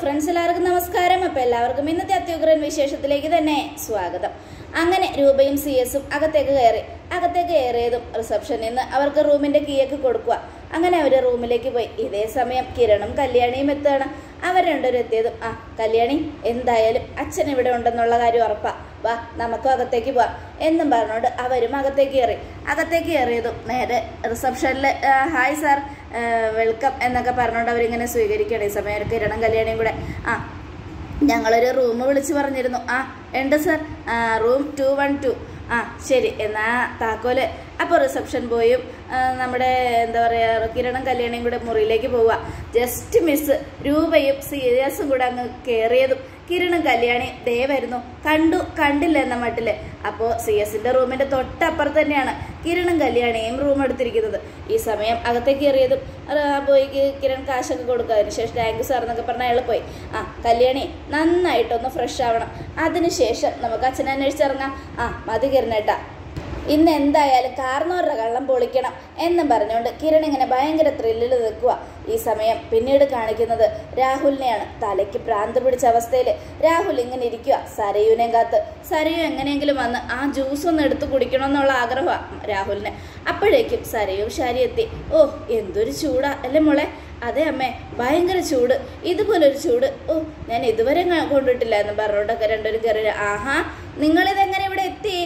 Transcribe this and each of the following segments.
Friends, എല്ലാവർക്കും നമസ്കാരം. അപ്പോൾ എല്ലാവർക്കും ഇന്നത്തെ അത്യുഗ്രൻ വിശേഷത്തിലേക്ക് തന്നെ സ്വാഗതം. അങ്ങനെ രൂപയും CS-ഉം അകത്തേക്ക് കയറിയതും റിസപ്ഷനിൽ നിന്ന് അവർക്ക് റൂമിൻ്റെ കീയൊക്കെ കൊടുക്കുക. അങ്ങനെ അവർ റൂമിലേക്ക് പോയി. ഇതേ സമയം കിരണും കല്യാണിയും എത്തുകയാണ്. അവർ രണ്ടുപേരും എത്തിയതും കല്യാണി, എന്തായാലും അച്ഛൻ ഇവിടെ ഉണ്ടെന്നുള്ള കാര്യം ഉറപ്പാ, വാ നമുക്കും അകത്തേക്ക് പോവാം എന്നും പറഞ്ഞുകൊണ്ട് അവരും അകത്തേക്ക് കയറിയതും നേരെ റിസപ്ഷനിൽ ഹായ് സാർ, വെൽക്കം എന്നൊക്കെ പറഞ്ഞുകൊണ്ട് അവരിങ്ങനെ സ്വീകരിക്കുകയാണ്. ഈ സമയം കിരണും കല്യാണിയും കൂടെ ഞങ്ങളൊരു റൂം വിളിച്ച് പറഞ്ഞിരുന്നു. ഉണ്ട് സർ, റൂം 212. ശരി, എന്നാ താക്കോല്. അപ്പോൾ റിസപ്ഷൻ ബോയും നമ്മുടെ എന്താ പറയുക കിരണും കല്യാണിയും കൂടെ മുറിയിലേക്ക് പോവുക. ജസ്റ്റ് മിസ് രൂപയും CS-ഉം കൂടെ അങ്ങ് കയറിയതും കിരണും കല്യാണി ദേ വരുന്നു. കണ്ടില്ല എന്ന മട്ടില്. അപ്പോൾ CS-ന്റെ റൂമിന്റെ തൊട്ടപ്പുറത്ത് തന്നെയാണ് കിരണും കല്യാണിയും റൂം എടുത്തിരിക്കുന്നത്. ഈ സമയം അകത്തേക്ക് കയറിയതും ബോയ്ക്ക് കിരൺ കാശൊക്കെ കൊടുക്കുക. അതിനുശേഷം താങ്ക് യു സാർ എന്നൊക്കെ പറഞ്ഞാൽ അയാൾ പോയി. കല്യാണി നന്നായിട്ടൊന്ന് ഫ്രഷ് ആവണം, അതിനുശേഷം നമുക്ക് അച്ഛനെ അന്വേഷിച്ചിറങ്ങാം. മതി കിരണേട്ടാ, ഇന്ന് എന്തായാലും കാർന്നോരുടെ കള്ളം പൊളിക്കണം എന്നും പറഞ്ഞുകൊണ്ട് കിരൺ ഇങ്ങനെ ഭയങ്കര ത്രില്ലിൽ നിൽക്കുക. ഈ സമയം പിന്നീട് കാണിക്കുന്നത് രാഹുലിനെയാണ്. തലയ്ക്ക് ഭ്രാന്ത് പിടിച്ച അവസ്ഥയിൽ രാഹുൽ ഇങ്ങനെ ഇരിക്കുക, സരയുവിനെയും കാത്ത്. സരയു എങ്ങനെയെങ്കിലും വന്ന് ആ ജ്യൂസ് ഒന്ന് എടുത്ത് കുടിക്കണമെന്നുള്ള ആഗ്രഹമാണ് രാഹുലിന്. അപ്പോഴേക്കും സരയും ഷാരി എത്തി. ഓ, എന്തൊരു ചൂടാ അല്ലേ മോളെ? അതെ അമ്മേ, ഭയങ്കര ചൂട്, ഇതുപോലൊരു ചൂട് ഞാൻ ഇതുവരെ കൊണ്ടിട്ടില്ല എന്ന് പറഞ്ഞോണ്ടൊക്കെ രണ്ടുപേരും കയറി. നിങ്ങളിതെങ്ങനെ ഇവിടെ എത്തി?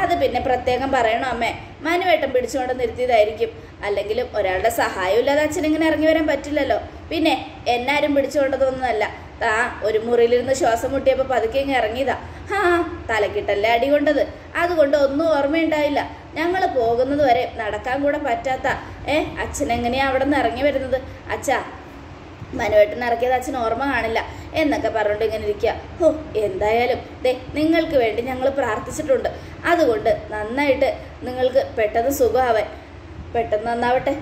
അത് പിന്നെ പ്രത്യേകം പറയണോ അമ്മേ, മനുവേട്ടൻ പിടിച്ചുകൊണ്ട് നിർത്തിയതായിരിക്കും. അല്ലെങ്കിലും ഒരാളുടെ സഹായം ഇല്ലാതെ അച്ഛനിങ്ങനെ ഇറങ്ങി വരാൻ പറ്റില്ലല്ലോ. പിന്നെ എന്നാരും പിടിച്ചുകൊണ്ടതൊന്നുമല്ല, ഒരു മുറിയിലിരുന്ന് ശ്വാസം മുട്ടിയപ്പോൾ പതുക്കെ ഇങ്ങ് ഇറങ്ങിയതാ. തലക്കിട്ടല്ലേ അടി കൊണ്ടത്, അതുകൊണ്ട് ഒന്നും ഓർമ്മയുണ്ടായില്ല. ഞങ്ങൾ പോകുന്നത് വരെ നടക്കാൻ കൂടെ പറ്റാത്ത അച്ഛനെങ്ങനെയാ അവിടെ നിന്ന് ഇറങ്ങി വരുന്നത്? അച്ഛാ, മനുവേട്ടൻ ഇറക്കിയത് അച്ഛൻ ഓർമ്മ കാണില്ല എന്നൊക്കെ പറഞ്ഞുകൊണ്ട് ഇങ്ങനെ ഇരിക്കുക. എന്തായാലും നിങ്ങൾക്ക് വേണ്ടി ഞങ്ങൾ പ്രാർത്ഥിച്ചിട്ടുണ്ട്. അതുകൊണ്ട് നന്നായിട്ട് നിങ്ങൾക്ക് പെട്ടെന്ന് സുഖമാവാൻ, പെട്ടെന്ന് നന്നാവട്ടെ.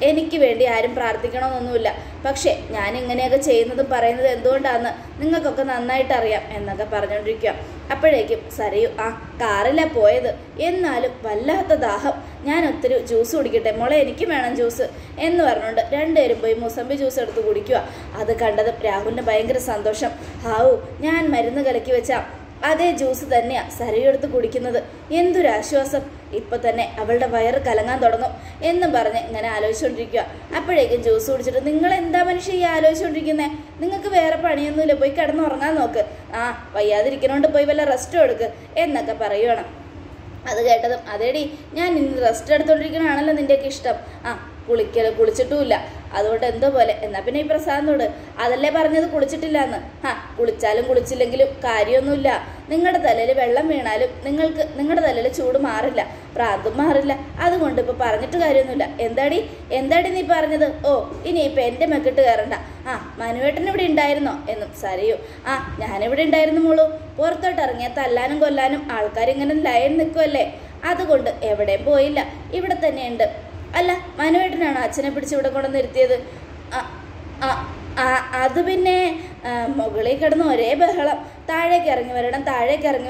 എനിക്ക് വേണ്ടി ആരും പ്രാർത്ഥിക്കണമെന്നൊന്നുമില്ല, പക്ഷേ ഞാൻ ഇങ്ങനെയൊക്കെ ചെയ്യുന്നതും പറയുന്നതും എന്തുകൊണ്ടാണെന്ന് നിങ്ങൾക്കൊക്കെ നന്നായിട്ട് അറിയാം എന്നൊക്കെ പറഞ്ഞുകൊണ്ടിരിക്കുക. അപ്പോഴേക്കും സരയു കാറിലാണ് പോയത്, എന്നാലും വല്ലാത്ത ദാഹം, ഞാൻ ഒത്തിരി ജ്യൂസ് കുടിക്കട്ടെ മോളെ, എനിക്ക് വേണം ജ്യൂസ് എന്ന് പറഞ്ഞുകൊണ്ട് രണ്ടുപേരും പോയി മുസമ്പി ജ്യൂസ് എടുത്ത് കുടിക്കുക. അത് കണ്ടതും രാഹുലിന് ഭയങ്കര സന്തോഷം. ഞാൻ മരുന്ന് കലക്കി വെച്ചാൽ അതേ ജ്യൂസ് തന്നെയാണ് സരയു എടുത്ത് കുടിക്കുന്നത്. എന്തൊരാശ്വാസം, ഇപ്പം തന്നെ അവളുടെ വയറ് കലങ്ങാൻ തുടങ്ങും എന്നും പറഞ്ഞ് ഇങ്ങനെ ആലോചിച്ചുകൊണ്ടിരിക്കുക. അപ്പോഴേക്കും ജ്യൂസ് കുടിച്ചിട്ട്, നിങ്ങൾ എന്താ മനുഷ്യ ഈ ആലോചിച്ചുകൊണ്ടിരിക്കുന്നത്? നിങ്ങൾക്ക് വേറെ പണിയൊന്നുമില്ല, പോയി കിടന്നുറങ്ങാൻ നോക്ക്. വയ്യാതിരിക്കണോണ്ട് പോയി വല്ല റെസ്റ്റും എടുക്ക് എന്നൊക്കെ പറയുവാണ്. അത് കേട്ടതും, അതേടി ഞാൻ ഇന്ന് റെസ്റ്റ് എടുത്തോണ്ടിരിക്കണാണല്ലോ നിൻ്റെയൊക്കെ ഇഷ്ടം. കുളിച്ചിട്ടുമില്ല, അതുകൊണ്ട് എന്തോ പോലെ. എന്നാൽ പിന്നെ ഈ പ്രസാദനോട് അതല്ലേ പറഞ്ഞത് കുളിച്ചിട്ടില്ല എന്ന്. കുളിച്ചാലും കുളിച്ചില്ലെങ്കിലും കാര്യമൊന്നുമില്ല. നിങ്ങളുടെ തലയിൽ വെള്ളം വീണാലും നിങ്ങളുടെ തലയിൽ ചൂട് മാറില്ല, പ്രാന്തും മാറില്ല. അതുകൊണ്ട് ഇപ്പോൾ പറഞ്ഞിട്ട് കാര്യമൊന്നുമില്ല. എന്താടി നീ പറഞ്ഞത്? ഇനിയിപ്പോൾ എൻ്റെ മെക്കിട്ട് കയറണ്ട. മനുവേട്ടൻ ഇവിടെ ഉണ്ടായിരുന്നോ എന്നും സരയു. ഞാനിവിടെ ഉണ്ടായിരുന്നു മോളൂ. പുറത്തോട്ട് ഇറങ്ങിയ തല്ലാനും കൊല്ലാനും ആൾക്കാരിങ്ങനെ ലൈൻ നിൽക്കുമല്ലേ, അതുകൊണ്ട് എവിടെയും പോയില്ല, ഇവിടെ തന്നെയുണ്ട്. അല്ല, മനുവേട്ടനാണോ അച്ഛനെ പിടിച്ച് ഇവിടെ കൊണ്ട് നിർത്തിയത്? അത് പിന്നെ മുകളിൽ കിടന്ന് ഒരേ ബഹളം, താഴേക്ക് ഇറങ്ങി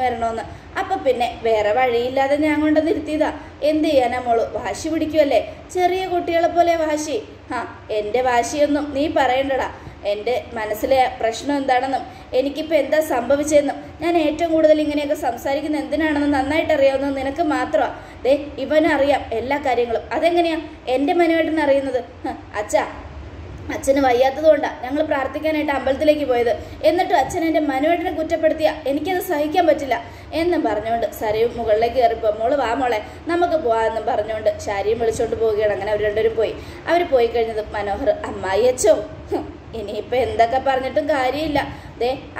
വരണമെന്ന്. അപ്പം പിന്നെ വേറെ വഴിയില്ലാതെ ഞാൻ കൊണ്ട് നിർത്തിയതാ. എന്ത് ചെയ്യാനാ മോള്, വാശി പിടിക്കുമല്ലേ, ചെറിയ കുട്ടികളെ പോലെ വാശി. എൻ്റെ വാശിയൊന്നും നീ പറയണ്ടടാ. എൻ്റെ മനസ്സിലെ പ്രശ്നം എന്താണെന്നും എനിക്കിപ്പോൾ എന്താ സംഭവിച്ചതെന്നും ഞാൻ ഏറ്റവും കൂടുതൽ ഇങ്ങനെയൊക്കെ സംസാരിക്കുന്ന എന്തിനാണെന്ന് നന്നായിട്ട് അറിയാവുന്നത് നിനക്ക് മാത്രമാണ്. ഇവനറിയാം എല്ലാ കാര്യങ്ങളും. അതെങ്ങനെയാ എൻ്റെ മനുവേട്ടൻ അറിയുന്നത്? അച്ഛന് വയ്യാത്തത് കൊണ്ടാണ് ഞങ്ങൾ പ്രാർത്ഥിക്കാനായിട്ട് അമ്പലത്തിലേക്ക് പോയത്. എന്നിട്ടും അച്ഛൻ എൻ്റെ മനുവേട്ടനെ കുറ്റപ്പെടുത്തിയ എനിക്കത് സഹിക്കാൻ പറ്റില്ല എന്നും പറഞ്ഞുകൊണ്ട് സരയും മുകളിലേക്ക് കയറിപ്പോ. മോള് വാ മോളെ, നമുക്ക് പോവാമെന്നും പറഞ്ഞുകൊണ്ട് ശാരിയും വിളിച്ചുകൊണ്ട് പോവുകയാണ്. അങ്ങനെ അവർ രണ്ടുപേരും പോയി. അവർ പോയി കഴിഞ്ഞത് മനോഹർ, അമ്മായി അച്ഛോ, ഇനിയിപ്പോൾ എന്തൊക്കെ പറഞ്ഞിട്ടും കാര്യമില്ല.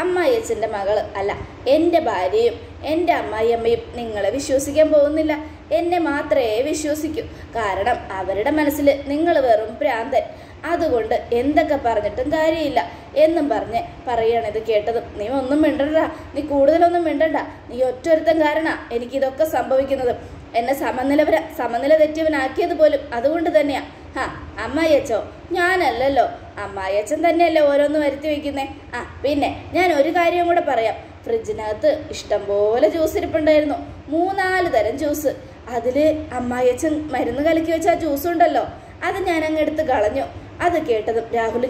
അമ്മായിയച്ഛൻ്റെ മകള് അല്ല, എൻ്റെ ഭാര്യയും എൻ്റെ അമ്മായിയമ്മയും നിങ്ങളെ വിശ്വസിക്കാൻ പോകുന്നില്ല, എന്നെ മാത്രമേ വിശ്വസിക്കൂ. കാരണം അവരുടെ മനസ്സിൽ നിങ്ങൾ വെറും ഭ്രാന്തൻ. അതുകൊണ്ട് എന്തൊക്കെ പറഞ്ഞിട്ടും കാര്യമില്ല എന്നും പറയാണ്. ഇത് കേട്ടതും, നീ ഒന്നും മിണ്ടണ്ട, നീ കൂടുതലൊന്നും മിണ്ടണ്ട, നീ ഒറ്റൊരുത്തൻ കാരണമാണ് എനിക്കിതൊക്കെ സംഭവിക്കുന്നത്. എന്നെ സമനില തെറ്റിയവനാക്കിയത് പോലും അതുകൊണ്ട് തന്നെയാ. അമ്മായിയച്ചോ, ഞാനല്ലല്ലോ, അമ്മായിയച്ഛൻ തന്നെയല്ലേ ഓരോന്ന് വരുത്തി വയ്ക്കുന്നേ. പിന്നെ ഞാൻ ഒരു കാര്യം കൂടെ പറയാം. ഫ്രിഡ്ജിനകത്ത് ഇഷ്ടംപോലെ ജ്യൂസ് ഇരിപ്പുണ്ടായിരുന്നു, 3-4 തരം ജ്യൂസ്. അതിൽ അമ്മായിയച്ഛൻ മരുന്ന് കലക്കി വെച്ച ആ ജ്യൂസ് ഉണ്ടല്ലോ, അത് ഞാൻ അങ്ങ് എടുത്ത് കളഞ്ഞു. അത് കേട്ടതും രാഹുൽ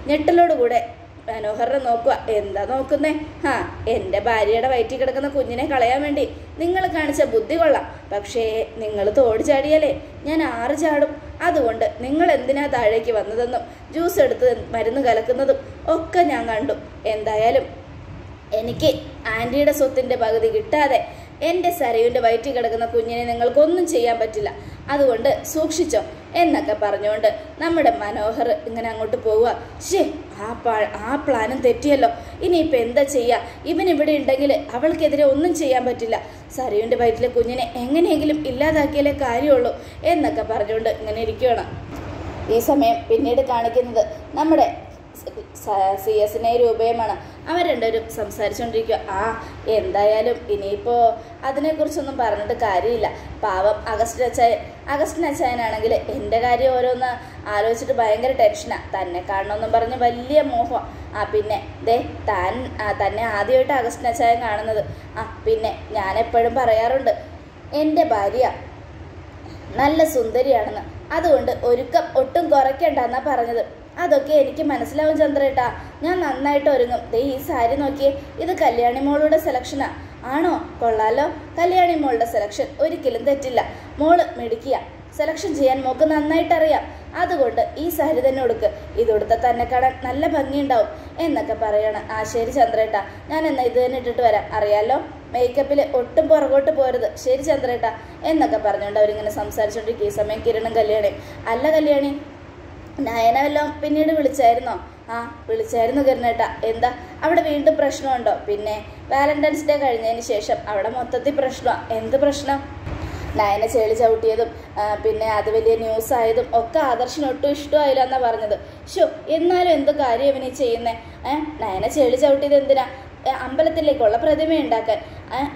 ഞെട്ടലോടുകൂടെ മനോഹറിനെ നോക്കുക. എന്താ നോക്കുന്നേ? എൻ്റെ ഭാര്യയുടെ വയറ്റിൽ കിടക്കുന്ന കുഞ്ഞിനെ കളയാൻ വേണ്ടി നിങ്ങൾ കാണിച്ച ബുദ്ധി കൊള്ളാം. പക്ഷേ നിങ്ങൾ തോട് ചാടിയാലേ ഞാൻ 6 ചാടും. അതുകൊണ്ട് നിങ്ങൾ എന്തിനാ താഴേക്ക് വന്നതെന്നും ജ്യൂസ് എടുത്ത് മരുന്ന് കലക്കുന്നതും ഒക്കെ ഞാൻ കണ്ടു. എന്തായാലും എനിക്ക് ആൻറ്റിയുടെ സ്വത്തിൻ്റെ പകുതി കിട്ടാതെ എൻ്റെ സരയുവിൻ്റെ വയറ്റിൽ കിടക്കുന്ന കുഞ്ഞിനെ നിങ്ങൾക്കൊന്നും ചെയ്യാൻ പറ്റില്ല. അതുകൊണ്ട് സൂക്ഷിച്ചോ എന്നൊക്കെ പറഞ്ഞുകൊണ്ട് നമ്മുടെ മനോഹർ ഇങ്ങനെ അങ്ങോട്ട് പോവുക. ആ പ്ലാനും തെറ്റിയല്ലോ. ഇനിയിപ്പോൾ എന്താ ചെയ്യുക? ഇവനിവിടെ ഉണ്ടെങ്കിൽ അവൾക്കെതിരെ ഒന്നും ചെയ്യാൻ പറ്റില്ല. സരയുവിൻ്റെ വയറ്റിലെ കുഞ്ഞിനെ എങ്ങനെയെങ്കിലും ഇല്ലാതാക്കിയാലേ കാര്യമുള്ളൂ എന്നൊക്കെ പറഞ്ഞുകൊണ്ട് ഇങ്ങനെ ഇരിക്കുകയാണ്. ഈ സമയം പിന്നീട് കാണിക്കുന്നത് നമ്മുടെ CS-നെ രൂപയുമാണ്. അവർ രണ്ടുപേരും സംസാരിച്ചുകൊണ്ടിരിക്കുക. എന്തായാലും ഇനിയിപ്പോൾ അതിനെക്കുറിച്ചൊന്നും പറഞ്ഞിട്ട് കാര്യമില്ല. പാവം അഗസ്റ്റിൻ അച്ചായനാണെങ്കിൽ എൻ്റെ കാര്യം ഓരോന്ന് ആലോചിച്ചിട്ട് ഭയങ്കര ടെൻഷനാണ്. തന്നെ കാണണമെന്നും പറഞ്ഞ് വലിയ മോഹം. പിന്നെ തന്നെ ആദ്യമായിട്ട് അഗസ്റ്റിൻ അച്ചായൻ കാണുന്നത്. പിന്നെ ഞാനെപ്പോഴും പറയാറുണ്ട് എൻ്റെ ഭാര്യ നല്ല സുന്ദരിയാണെന്ന്. അതുകൊണ്ട് ഒരുക്കം ഒട്ടും കുറയ്ക്കണ്ടെന്നാണ് പറഞ്ഞത്. അതൊക്കെ എനിക്ക് മനസ്സിലാവും ചന്ദ്രേട്ടാ. ഞാൻ നന്നായിട്ട് ഒരുങ്ങും. ഈ സാരി നോക്കിയേ, ഇത് കല്യാണി മോളുടെ സെലക്ഷനാ. ആണോ? കൊള്ളാലോ. കല്യാണി മോളുടെ സെലക്ഷൻ ഒരിക്കലും തെറ്റില്ല. മോള് മിടുക്കിയ. സെലക്ഷൻ ചെയ്യാൻ മോക്ക് നന്നായിട്ടറിയാം. അതുകൊണ്ട് ഈ സാരി തന്നെ ഉടുക്ക്. ഇതുടുത്ത തന്നെ കാണാൻ നല്ല ഭംഗിയുണ്ടാവും എന്നൊക്കെ പറയണം. ശരി ചന്ദ്രേട്ടാ, ഞാൻ എന്നാ ഇത് തന്നെ ഇട്ടിട്ട് വരാം. അറിയാലോ, മേക്കപ്പിൽ ഒട്ടും പുറകോട്ട് പോരുത്. ശരി ചന്ദ്രേട്ടാ എന്നൊക്കെ പറഞ്ഞുകൊണ്ട് അവരിങ്ങനെ സംസാരിച്ചുകൊണ്ടിരിക്കും. ഈ സമയം കിരണും കല്യാണി. അല്ല കല്യാണി, നയന വല്ലതും പിന്നീട് വിളിച്ചായിരുന്നോ? വിളിച്ചായിരുന്നു കിരണേട്ടാ. എന്താ അവിടെ വീണ്ടും പ്രശ്നമുണ്ടോ? പിന്നെ വാലന്റൈൻസ് ഡേ കഴിഞ്ഞതിന് ശേഷം അവിടെ മൊത്തത്തിൽ പ്രശ്നമാണ്. എന്ത് പ്രശ്നം? നയന ചെളി ചവിട്ടിയതും പിന്നെ അത് വലിയ ന്യൂസ് ആയതും ഒക്കെ ആദർശിന് ഒട്ടും ഇഷ്ടമായില്ല എന്നാണ് പറഞ്ഞത്. എന്നാലും എന്ത് കാര്യം ഇവനീ ചെയ്യുന്നേ? നയന ചെളി ചവിട്ടിയത് എന്തിനാ? അമ്പലത്തിലേക്കുള്ള പ്രതിമ ഉണ്ടാക്കാൻ.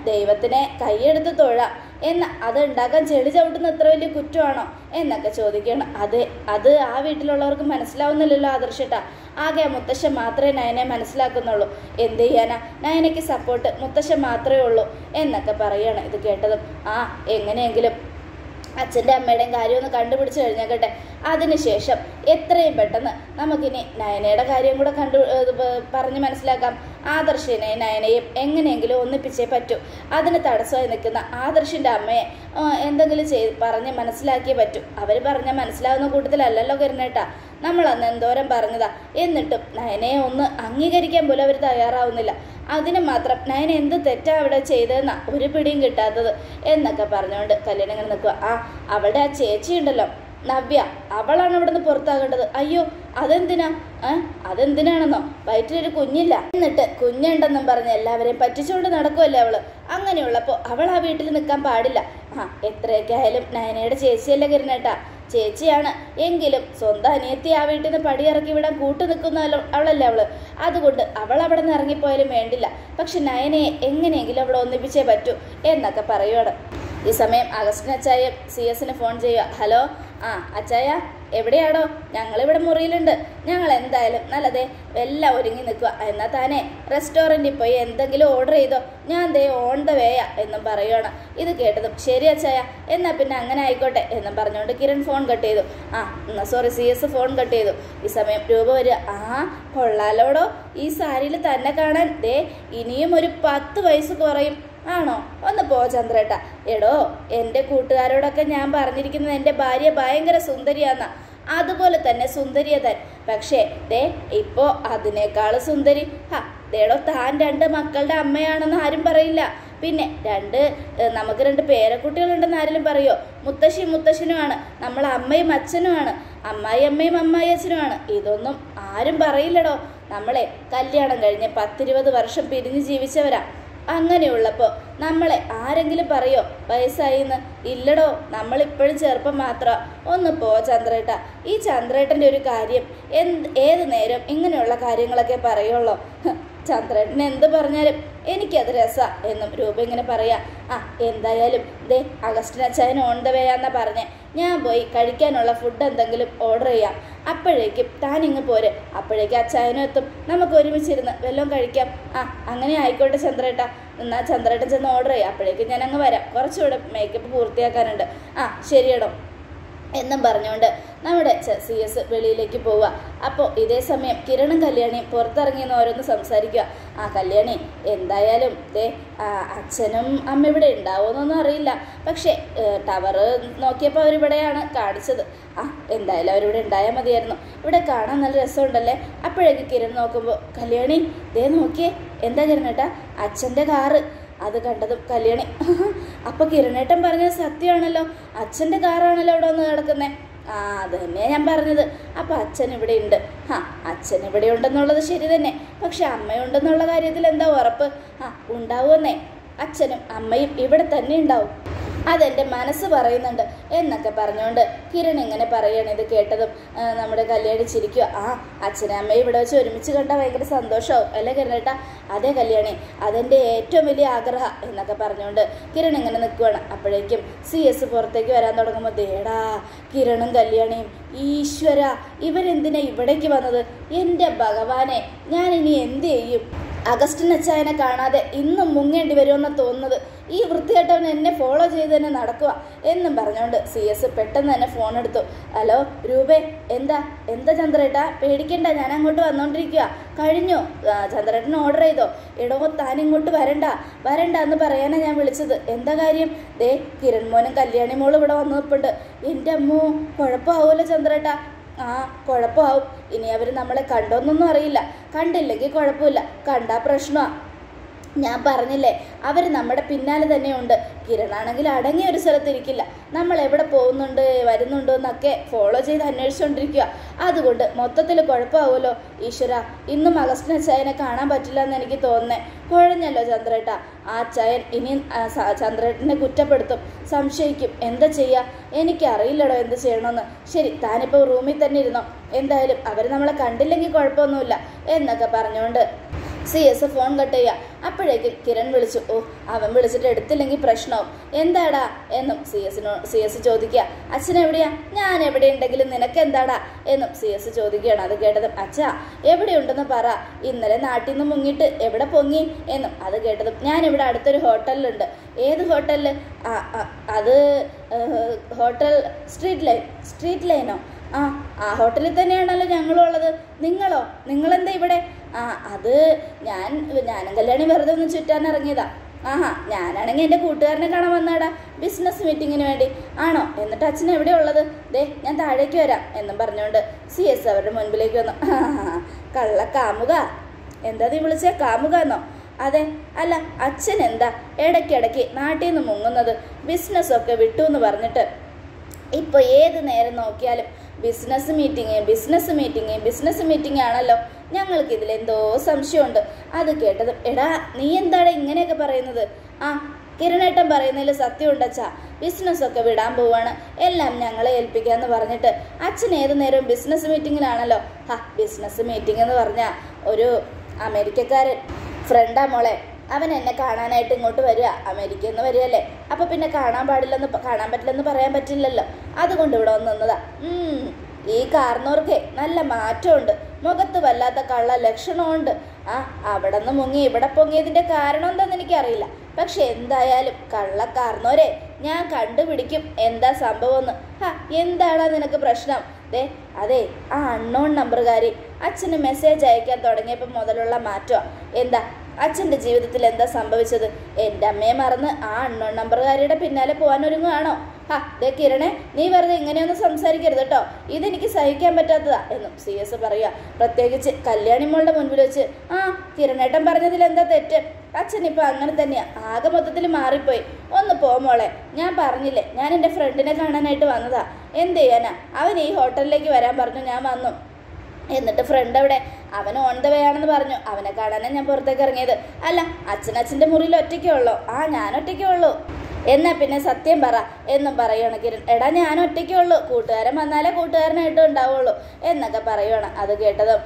ദൈവത്തിനെ കൈയെടുത്ത് തൊഴാം അത് ഉണ്ടാക്കാൻ ചെളി ചവിട്ടുന്ന എത്ര വലിയ കുറ്റമാണോ എന്നൊക്കെ ചോദിക്കണം. അത് ആ വീട്ടിലുള്ളവർക്ക് മനസ്സിലാവുന്നില്ലല്ലോ ആദർശേട്ടാ. ആകെ മുത്തശ്ശൻ മാത്രമേ നയനെ മനസ്സിലാക്കുന്നുള്ളൂ. എന്ത് ചെയ്യാനാ, നയനയ്ക്ക് സപ്പോർട്ട് മുത്തശ്ശൻ മാത്രമേ ഉള്ളൂ എന്നൊക്കെ പറയാണ്. ഇത് കേട്ടതും എങ്ങനെയെങ്കിലും അച്ഛൻ്റെ അമ്മയുടെയും കാര്യമൊന്ന് കണ്ടുപിടിച്ച് കഴിഞ്ഞാക്കട്ടെ. അതിനുശേഷം എത്രയും പെട്ടെന്ന് നമുക്കിനി നയനയുടെ കാര്യം കൂടെ പറഞ്ഞ് മനസ്സിലാക്കാം. ആദർശിനെയും നയനയും എങ്ങനെയെങ്കിലും ഒന്നിപ്പിച്ചേ പറ്റൂ. അതിന് തടസ്സമായി നിൽക്കുന്ന ആദർശിൻ്റെ അമ്മയെ എന്തെങ്കിലും പറഞ്ഞ് മനസ്സിലാക്കിയേ പറ്റൂ. അവർ പറഞ്ഞാൽ മനസ്സിലാവുന്ന കൂട്ടത്തിലല്ലല്ലോ കിരണേട്ടാ. നമ്മൾ അന്ന് എന്തോരം പറഞ്ഞതാ. എന്നിട്ടും നയനയെ ഒന്ന് അംഗീകരിക്കാൻ പോലും അവർ തയ്യാറാവുന്നില്ല. അതിന് മാത്രം നയന എന്ത് തെറ്റാ അവിടെ ചെയ്തതെന്നാ ഒരു പിടിയും കിട്ടാത്തത് എന്നൊക്കെ പറഞ്ഞുകൊണ്ട് കല്യാണം ഇങ്ങനെ നിൽക്കുക. അവളുടെ ആ ചേച്ചി ഉണ്ടല്ലോ നവ്യ, അവളാണ് ഇവിടെ നിന്ന് പുറത്താകേണ്ടത്. അയ്യോ അതെന്തിനാണെന്നോ? വയറ്റിലൊരു കുഞ്ഞില്ല, എന്നിട്ട് കുഞ്ഞുണ്ടെന്നും പറഞ്ഞ് എല്ലാവരെയും പറ്റിച്ചുകൊണ്ട് നടക്കുമല്ലേ അവള്. അങ്ങനെയുള്ളപ്പോൾ അവൾ ആ വീട്ടിൽ നിൽക്കാൻ പാടില്ല. എത്രയൊക്കെ ആയാലും നയനയുടെ ചേച്ചിയല്ലേ കിരണേട്ടാ. ചേച്ചിയാണ് എങ്കിലും സ്വന്തം അനിയത്തി ആ വീട്ടിൽ നിന്ന് പടിയിറക്കി വിടാൻ കൂട്ടു നിൽക്കുന്ന അവളല്ലേ അവള്. അതുകൊണ്ട് അവൾ അവിടെ നിന്ന് ഇറങ്ങിപ്പോയാലും വേണ്ടില്ല. പക്ഷെ നയനയെ എങ്ങനെയെങ്കിലും അവളെ ഒന്നിപ്പിച്ചേ പറ്റൂ എന്നൊക്കെ പറയുവാണ്. ഈ സമയം അഗസ്റ്റിൻ അച്ചായ CS-ന് ഫോൺ ചെയ്യുക. ഹലോ, അച്ചായ എവിടെയാണോ? ഞങ്ങളിവിടെ മുറിയിലുണ്ട്. ഞങ്ങൾ എന്തായാലും നല്ലതേ എല്ലാം ഒരുങ്ങി നിൽക്കുക. എന്നാൽ താനേ റെസ്റ്റോറൻറ്റിൽ പോയി എന്തെങ്കിലും ഓർഡർ ചെയ്തോ, ഞാൻ ഓൺ ദ വേയാ എന്നും പറയുകയാണ്. ഇത് കേട്ടതും ശരി അച്ചായ, എന്നാൽ പിന്നെ അങ്ങനെ ആയിക്കോട്ടെ എന്നും പറഞ്ഞുകൊണ്ട് കിരൺ ഫോൺ കട്ട് ചെയ്തു. CS ഫോൺ കട്ട് ചെയ്തു. ഈ സമയം രൂപ വരിക. കൊള്ളാലോടോ, ഈ സാരിയിൽ തന്നെ കാണാൻ ഇനിയും ഒരു 10 വയസ്സ് കുറയും. ആണോ? ഒന്ന് പോ ചന്ദ്രേട്ടാ. എടോ, എൻ്റെ കൂട്ടുകാരോടൊക്കെ ഞാൻ പറഞ്ഞിരിക്കുന്നത് എൻ്റെ ഭാര്യ ഭയങ്കര സുന്ദരിയാന്നാ. അതുപോലെ തന്നെ സുന്ദരിയ താൻ. പക്ഷേ ഇപ്പോൾ അതിനേക്കാൾ സുന്ദരി താൻ 2 മക്കളുടെ അമ്മയാണെന്ന് ആരും പറയില്ല. പിന്നെ നമുക്ക് 2 പേരക്കുട്ടികളുണ്ടെന്ന് ആരെങ്കിലും പറയോ? മുത്തശ്ശനുമാണ്, നമ്മൾ അമ്മയും അച്ഛനുമാണ്, അമ്മായി അമ്മയും അമ്മായി അച്ഛനുമാണ്. ഇതൊന്നും ആരും പറയില്ലടോ. നമ്മളെ കല്യാണം കഴിഞ്ഞ് 10-20 വർഷം പിരിഞ്ഞ് ജീവിച്ചവരാ. അങ്ങനെയുള്ളപ്പോൾ നമ്മളെ ആരെങ്കിലും പറയോ വയസ്സായിന്ന്? ഇല്ലടോ, നമ്മളിപ്പോഴും ചെറുപ്പം മാത്രം. ഒന്ന് പോ ചന്ദ്രേട്ടാ. ഈ ചന്ദ്രേട്ടൻ്റെ ഒരു കാര്യം ഏത് നേരം ഇങ്ങനെയുള്ള കാര്യങ്ങളൊക്കെ പറയുള്ളൂ. ചന്ദ്രേട്ടൻ എന്ത് പറഞ്ഞാലും എനിക്കത് രസാ എന്നും രൂപ ഇങ്ങനെ പറയാം. എന്തായാലും അഗസ്റ്റിൻ അച്ചായൻ ഓൺ ദ വേയാന്നാ പറഞ്ഞേ. ഞാൻ പോയി കഴിക്കാനുള്ള ഫുഡ് എന്തെങ്കിലും ഓർഡർ ചെയ്യാം. അപ്പോഴേക്കും താൻ ഇങ്ങ് പോര്. അപ്പോഴേക്കും അച്ചായനും എത്തും. നമുക്ക് ഒരുമിച്ചിരുന്ന് വല്ലതും കഴിക്കാം. അങ്ങനെ ആയിക്കോട്ടെ ചന്ദ്രേട്ടാ. എന്നാൽ ചന്ദ്രേട്ടൻ ചെന്ന് ഓർഡർ ചെയ്യാം. അപ്പോഴേക്കും ഞാൻ അങ്ങ് വരാം. കുറച്ചുകൂടെ മേക്കപ്പ് പൂർത്തിയാക്കാനുണ്ട്. ശരിയടോ. എന്നും പറഞ്ഞുകൊണ്ട് നമ്മുടെ CS വെളിയിലേക്ക് പോവുക. അപ്പോൾ ഇതേ സമയം കിരണും കല്യാണിയും പുറത്തിറങ്ങിയെന്ന് ഓരോന്ന് സംസാരിക്കുക. കല്യാണി എന്തായാലും അച്ഛനും അമ്മ ഇവിടെ ഉണ്ടാവുമെന്നൊന്നും അറിയില്ല, പക്ഷേ ടവർ നോക്കിയപ്പോൾ അവരിവിടെയാണ് കാണിച്ചത്. എന്തായാലും അവരിവിടെ ഉണ്ടായാൽ മതിയായിരുന്നു, ഇവിടെ കാണാൻ നല്ല രസമുണ്ടല്ലേ. അപ്പോഴേക്ക് കിരൺ നോക്കുമ്പോൾ കല്യാണി നോക്കിയേ, എന്താ കിരണേട്ടാ അച്ഛൻ്റെ കാറ്. അത് കണ്ടതും കല്യാണി അപ്പോൾ കിരണേട്ടൻ പറഞ്ഞത് സത്യമാണല്ലോ, അച്ഛൻ്റെ കാറാണല്ലോ ഇവിടെ വന്ന് കിടക്കുന്നത്. അത് തന്നെയാണ് ഞാൻ പറഞ്ഞത്. അപ്പോൾ അച്ഛൻ ഇവിടെ ഉണ്ട്. അച്ഛൻ ഇവിടെ ഉണ്ടെന്നുള്ളത് ശരി തന്നെ, പക്ഷെ അമ്മയുണ്ടെന്നുള്ള കാര്യത്തിൽ എന്താ ഉറപ്പ്? ഉണ്ടാവുമെന്നേ, അച്ഛനും അമ്മയും ഇവിടെ തന്നെ ഉണ്ടാവും, അതെൻ്റെ മനസ്സ് പറയുന്നുണ്ട് എന്നൊക്കെ പറഞ്ഞുകൊണ്ട് കിരൺ ഇങ്ങനെ പറയുകയാണ്. ഇത് കേട്ടതും നമ്മുടെ കല്യാണി ചിരിക്കുക. അച്ഛനും അമ്മയും ഇവിടെ വെച്ച് ഒരുമിച്ച് കണ്ടാൽ ഭയങ്കര സന്തോഷമാവും അല്ലേ കിരണേട്ടാ? അതേ കല്യാണി, അതെൻ്റെ ഏറ്റവും വലിയ ആഗ്രഹം എന്നൊക്കെ പറഞ്ഞുകൊണ്ട് കിരൺ ഇങ്ങനെ നിൽക്കുകയാണ്. അപ്പോഴേക്കും CS പുറത്തേക്ക് വരാൻ തുടങ്ങുമ്പോൾ ദേടാ കിരണും കല്യാണിയും, ഈശ്വര ഇവരെന്തിനാ ഇവിടേക്ക് വന്നത്? എൻ്റെ ഭഗവാനെ, ഞാനിനി എന്ത് ചെയ്യും? അഗസ്റ്റിൻ അച്ചായനെ കാണാതെ ഇന്നും മുങ്ങേണ്ടി വരുമെന്ന് തോന്നുന്നത്. ഈ വൃത്തികെട്ടവൻ എന്നെ ഫോളോ ചെയ്ത് തന്നെ നടക്കുക എന്നും പറഞ്ഞുകൊണ്ട് CS പെട്ടെന്ന് തന്നെ ഫോൺ എടുത്തു. ഹലോ രൂപേ, എന്താ ചന്ദ്രേട്ടാ? പേടിക്കണ്ട, ഞാൻ അങ്ങോട്ട് വന്നോണ്ടിരിക്കുക. കഴിഞ്ഞു, ചന്ദ്രേട്ടൻ ഓർഡർ ചെയ്തോ? എടോ താനിങ്ങോട്ട് വരണ്ട എന്ന് പറയാനാണ് ഞാൻ വിളിച്ചത്. എന്താ കാര്യം? കിരൺ മോനും കല്യാണി മോളും ഇവിടെ വന്നു നിൽപ്പുണ്ട്. എൻ്റെ അമ്മോ, കുഴപ്പമാവുമല്ലോ ചന്ദ്രേട്ടാ. കുഴപ്പമാവും. ഇനി അവർ നമ്മളെ കണ്ടോന്നൊന്നും അറിയില്ല, കണ്ടില്ലെങ്കിൽ കുഴപ്പമില്ല, കണ്ടാ പ്രശ്നമാണ്. ഞാൻ പറഞ്ഞില്ലേ, അവർ നമ്മുടെ പിന്നാലെ തന്നെയുണ്ട്. കിരണാണെങ്കിൽ അടങ്ങിയ ഒരു സ്ഥലത്തിരിക്കില്ല, നമ്മൾ എവിടെ പോകുന്നുണ്ട് വരുന്നുണ്ടോ എന്നൊക്കെ ഫോളോ ചെയ്ത് അന്വേഷിച്ചുകൊണ്ടിരിക്കുക. അതുകൊണ്ട് മൊത്തത്തിൽ കുഴപ്പമാവുമല്ലോ. ഈശ്വര, ഇന്നും അഗസ്റ്റിൻ അച്ചായനെ കാണാൻ പറ്റില്ല എന്ന് എനിക്ക് തോന്നുന്നേ. കുഴഞ്ഞല്ലോ ചന്ദ്രേട്ടാ. ആ അച്ചായൻ ഇനി ചന്ദ്രേട്ടനെ കുറ്റപ്പെടുത്തും, സംശയിക്കും. എന്താ ചെയ്യുക? എനിക്കറിയില്ലടോ എന്ത് ചെയ്യണമെന്ന്. ശരി, താനിപ്പോൾ റൂമിൽ തന്നെ ഇരുന്നോ, എന്തായാലും അവർ നമ്മളെ കണ്ടില്ലെങ്കിൽ കുഴപ്പമൊന്നുമില്ല എന്നൊക്കെ പറഞ്ഞുകൊണ്ട് CS ഫോൺ കട്ട് ചെയ്യുക. അപ്പോഴേക്കും കിരൺ വിളിച്ചു. അവൻ വിളിച്ചിട്ട് എടുത്തില്ലെങ്കിൽ പ്രശ്നവും. എന്താടാ എന്നും CS ചോദിക്കുക. അച്ഛൻ എവിടെയാ? ഞാൻ എവിടെ ഉണ്ടെങ്കിലും നിനക്ക് എന്താടാ എന്നും CS ചോദിക്കുകയാണ്. അത് കേട്ടതും അച്ഛാ എവിടെയുണ്ടെന്ന് പറ, ഇന്നലെ നാട്ടിൽ നിന്ന് മുങ്ങിയിട്ട് എവിടെ പൊങ്ങി എന്നും. അത് കേട്ടതും ഞാനിവിടെ അടുത്തൊരു ഹോട്ടലിലുണ്ട്. ഏത് ഹോട്ടലിൽ? അത് ഹോട്ടൽ സ്ട്രീറ്റ് ലൈനോ? ആ ഹോട്ടലിൽ തന്നെയാണല്ലോ ഞങ്ങളുള്ളത്. നിങ്ങളെന്താ ഇവിടെ? അത് ഞാനും കല്യാണി വെറുതെ ഒന്ന് ചുറ്റാൻ ഇറങ്ങിയതാ. ഞാനാണെങ്കിൽ എൻ്റെ കൂട്ടുകാരനെ കാണാൻ വന്നാടാ, ബിസിനസ് മീറ്റിങ്ങിന് വേണ്ടി. ആണോ? എന്നിട്ട് അച്ഛൻ എവിടെയാ ഉള്ളത്? ഞാൻ താഴേക്ക് വരാം എന്നും പറഞ്ഞുകൊണ്ട് CS അവരുടെ മുൻപിലേക്ക് വന്നു. കള്ള കാമുക, എന്താ നീ വിളിച്ചേ? കാമുക എന്നോ? അതെ. അല്ല അച്ഛൻ എന്താ ഇടയ്ക്കിടയ്ക്ക് നാട്ടിൽ നിന്ന് മുങ്ങുന്നത്? ബിസിനസ്സൊക്കെ വിട്ടു എന്ന് പറഞ്ഞിട്ട് ഇപ്പോൾ ഏത് നേരം നോക്കിയാലും ബിസിനസ് മീറ്റിംഗ് ആണല്ലോ. ഞങ്ങൾക്ക് ഇതിലെന്തോ സംശയമുണ്ട്. അത് കേട്ടതും എടാ നീ എന്താണ് ഇങ്ങനെയൊക്കെ പറയുന്നത്? കിരണേട്ടൻ പറയുന്നതിൽ സത്യമുണ്ടച്ചാ. ബിസിനസ്സൊക്കെ വിടാൻ പോവാണ്, എല്ലാം ഞങ്ങളെ ഏൽപ്പിക്കാമെന്ന് പറഞ്ഞിട്ട് അച്ഛൻ ഏത് നേരവും ബിസിനസ് മീറ്റിങ്ങിലാണല്ലോ. ബിസിനസ് മീറ്റിംഗ് എന്ന് പറഞ്ഞാൽ ഒരു അമേരിക്കക്കാരൻ ഫ്രണ്ടാ മോളെ, അവൻ എന്നെ കാണാനായിട്ട് ഇങ്ങോട്ട് വരിക, അമേരിക്കയിൽ നിന്ന് വരികയല്ലേ, അപ്പോൾ പിന്നെ കാണാൻ പറ്റില്ലെന്ന് പറയാൻ പറ്റില്ലല്ലോ. അതുകൊണ്ട് ഇവിടെ വന്ന് നിന്നതാ. ഈ കാർന്നോർക്കേ നല്ല മാറ്റമുണ്ട്, മുഖത്ത് വല്ലാത്ത കള്ള ലക്ഷണമുണ്ട്. അവിടെ നിന്ന് മുങ്ങി ഇവിടെ പൊങ്ങിയതിൻ്റെ കാരണം എന്താണെന്ന് എനിക്കറിയില്ല, പക്ഷെ എന്തായാലും കള്ളക്കാർന്നോരെ ഞാൻ കണ്ടുപിടിക്കും എന്താ സംഭവമെന്ന്. എന്താടാ നിനക്ക് പ്രശ്നം? അതെ, ആ അൺനോൺ നമ്പറുകാരി അച്ഛന് മെസ്സേജ് അയക്കാൻ തുടങ്ങിയപ്പോൾ മുതലുള്ള മാറ്റമാണ്. എന്താ അച്ഛൻ്റെ ജീവിതത്തിൽ എന്താ സംഭവിച്ചത്? എൻ്റെ അമ്മയെ മറന്ന് ആ അൺനോൺ നമ്പറുകാരിയുടെ പിന്നാലെ പോകാനൊരുങ്ങുകയാണോ? കിരണേ, നീ വെറുതെ ഇങ്ങനെയൊന്നും സംസാരിക്കരുത് കേട്ടോ, ഇതെനിക്ക് സഹിക്കാൻ പറ്റാത്തതാ എന്നും CS പറയുക. പ്രത്യേകിച്ച് കല്യാണി മോളുടെ മുൻപിൽ വെച്ച്. കിരണേട്ടൻ പറഞ്ഞതിൽ എന്താ തെറ്റ്? അച്ഛനിപ്പോൾ അങ്ങനെ തന്നെയാ, ആകെ മൊത്തത്തിൽ മാറിപ്പോയി. ഒന്ന് മോളെ, ഞാൻ പറഞ്ഞില്ലേ ഞാൻ എൻ്റെ ഫ്രണ്ടിനെ കാണാനായിട്ട് വന്നതാ. എന്ത് ചെയ്യാനാ, അവൻ ഈ ഹോട്ടലിലേക്ക് വരാൻ പറഞ്ഞു, ഞാൻ വന്നു. എന്നിട്ട് ഫ്രണ്ട് അവിടെ? അവൻ ഓൺ ദ വേ ആണെന്ന് പറഞ്ഞു. അവനെ കാണാനാണ് ഞാൻ പുറത്തേക്ക് ഇറങ്ങിയത്. അല്ല അച്ഛൻ്റെ മുറിയിൽ ഒറ്റയ്ക്കേ ഉള്ളൂ? ഞാൻ ഒറ്റയ്ക്കേ ഉള്ളൂ. എന്നാ പിന്നെ സത്യം പറ എന്നും പറയുകയാണ് കിരൺ. എടാ ഞാൻ ഒറ്റയ്ക്കേ ഉള്ളൂ, കൂട്ടുകാരൻ വന്നാലേ കൂട്ടുകാരനായിട്ടും ഉണ്ടാവുള്ളൂ എന്നൊക്കെ പറയുകയാണ്. അത് കേട്ടതും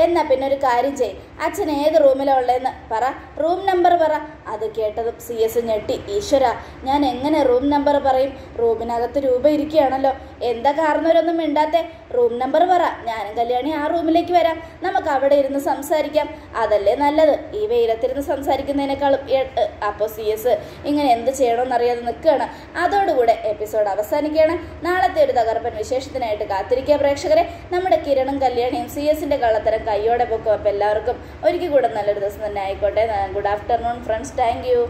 എന്നാ പിന്നെ ഒരു കാര്യം ചെയ്, അച്ഛൻ ഏത് റൂമിലാണ് ഉള്ളതെന്ന് പറ, റൂം നമ്പർ പറ. അത് കേട്ടതും CS ഞെട്ടി. ഈശ്വര, ഞാൻ എങ്ങനെ റൂം നമ്പർ പറയും? റൂമിനകത്ത് രൂപ ഇരിക്കുകയാണല്ലോ, എന്താ കാരണവരൊന്നും മിണ്ടാത്തെ? റൂം നമ്പർ പറ, ഞാനും കല്യാണി ആ റൂമിലേക്ക് വരാം, നമുക്ക് അവിടെ ഇരുന്ന് സംസാരിക്കാം. അതല്ലേ നല്ലത്, ഈ വെയിലത്തിരുന്ന് സംസാരിക്കുന്നതിനേക്കാളും. അപ്പോൾ CS ഇങ്ങനെ എന്ത് ചെയ്യണമെന്നറിയാതെ നിൽക്കുകയാണ്. അതോടുകൂടെ എപ്പിസോഡ് അവസാനിക്കുകയാണ്. നാളത്തെ ഒരു തകർപ്പൻ വിശേഷത്തിനായിട്ട് കാത്തിരിക്കുക പ്രേക്ഷകരെ. നമ്മുടെ കിരണും കല്യാണിയും CS-ന്റെ കള്ളത്തരം കയ്യോടെ പൊക്കും. അപ്പോൾ എല്ലാവർക്കും ഒരിക്കൽ കൂടെ നല്ലൊരു ദിവസം തന്നെ ആയിക്കോട്ടെ. Good afternoon friends. Thank you.